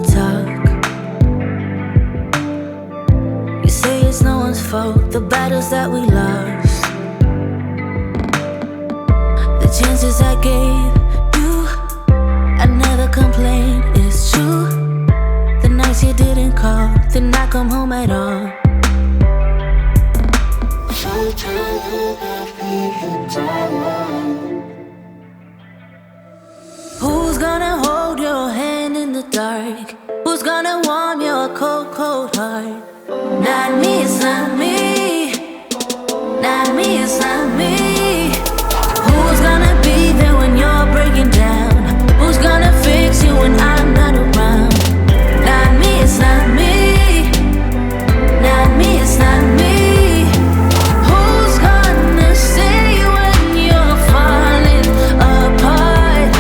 talk. You say it's no one's fault, the battles that we lost, the chances I gave you, I never complained, it's true. The nights you didn't call, did not come home at all. So tired of being tired. Who's gonna hold your hand in the dark? Who's gonna warm your cold, cold heart? Not me, it's not me. Not me, it's not me. Who's gonna be there when you're breaking down? Who's gonna fix you when I'm not around? Not me, it's not me. Not me, it's not me. Who's gonna stay when you're falling apart?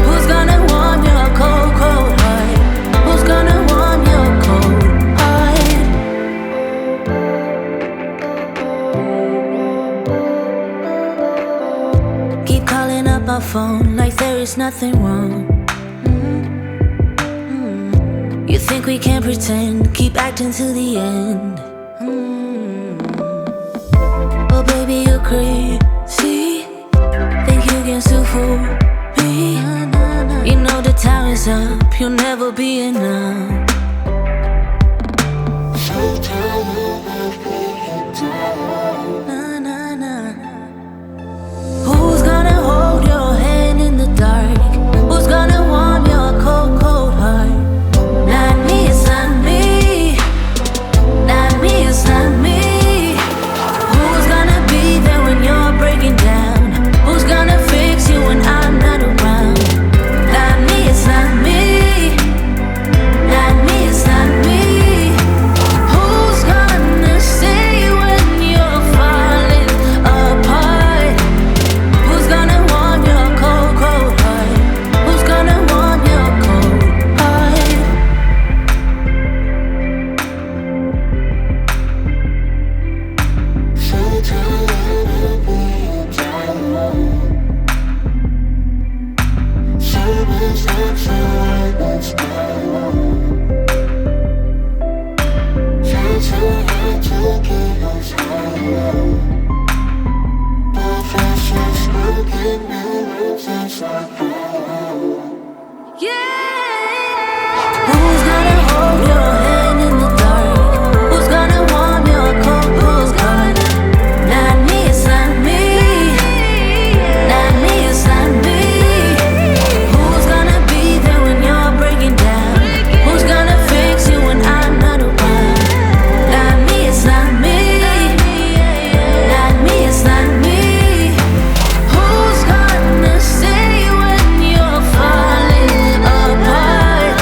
Who's gonna warm your cold, cold heart? Who's gonna warm your cold heart? Keep calling up my phone like there is nothing wrong. You think we can pretend, keep acting till the end. Oh baby, you're crazy. Think you can still fool me? You know the time is up, you'll never be enough. So tired of being tired. Who's gonna hold your hand in the dark? Who's gonna warm your cold, cold heart? Not me, it's not me. Not me, it's not me. Who's gonna be there when you're breaking down? Who's gonna fix you when I'm not around? Not me, it's not me. Not me, it's not me. Who's gonna stay when you're falling apart? Who's gonna warm your cold, cold heart? Who's gonna warm your cold heart? So tired of being tired. So much outside that's tired. Try so hard to get us higher. Professor smoking mirrors inside fire. Who's gonna hold your hand in the dark? Who's gonna warm your cold, cold heart? Not me, it's not me. Not me, it's not me. Who's gonna be there when you're breaking down? Who's gonna fix you when I'm not around? Not me, it's not me. Not me, it's not me. Who's gonna stay when you're falling apart?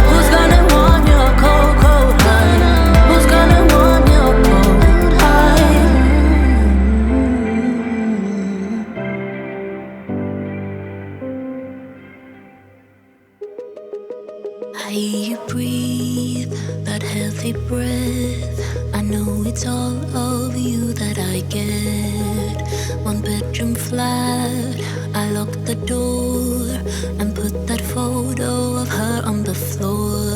Who's gonna warm your cold, cold heart? Who's gonna warm your cold heart? I hear you breathe that healthy breath. I know it's all of you that I get. One bedroom flat, I lock the door and put that photo of her on the floor.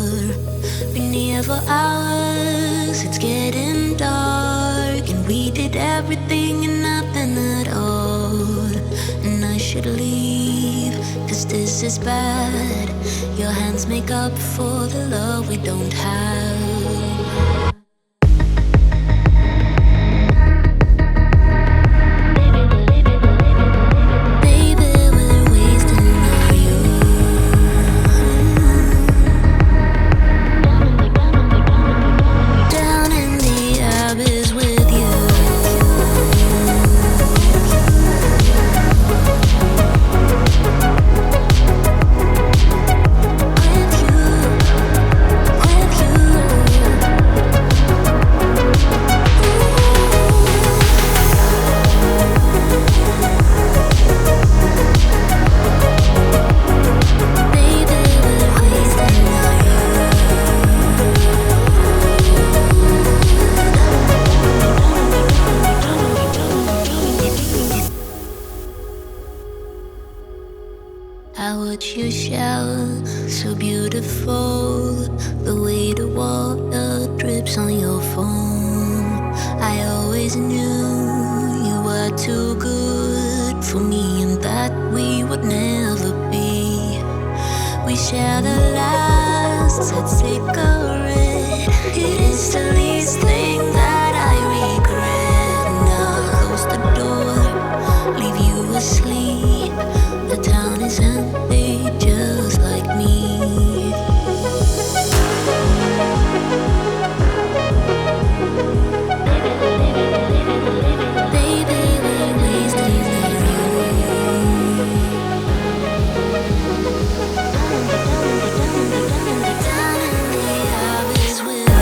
Been here for hours, it's getting dark, and we did everything and nothing at all. And I should leave, 'cause this is bad. Your hands make up for the love we don't have. Baby, we're wasting our youth. Down in the abyss with you. With you. beautiful, the way the water drips on your phone. I always knew you were too good for me and that we would never be. We shared a last set cigarette. It is the least thing that I regret. Now close the door, leave you asleep. The town is empty, just like me. Baby, we're wasting down in the abyss with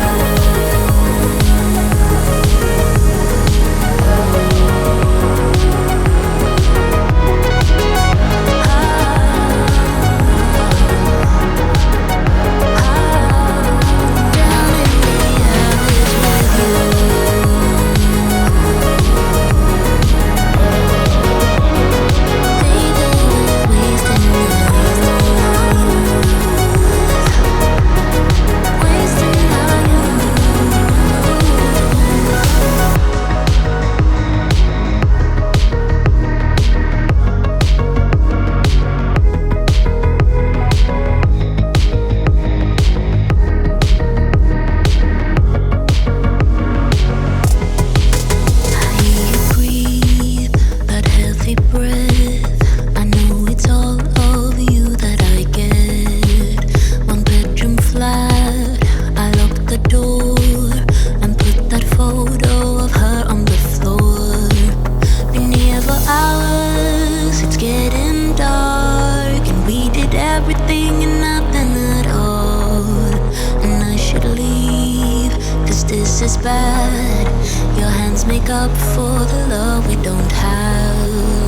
is bad. Your hands make up for the love we don't have.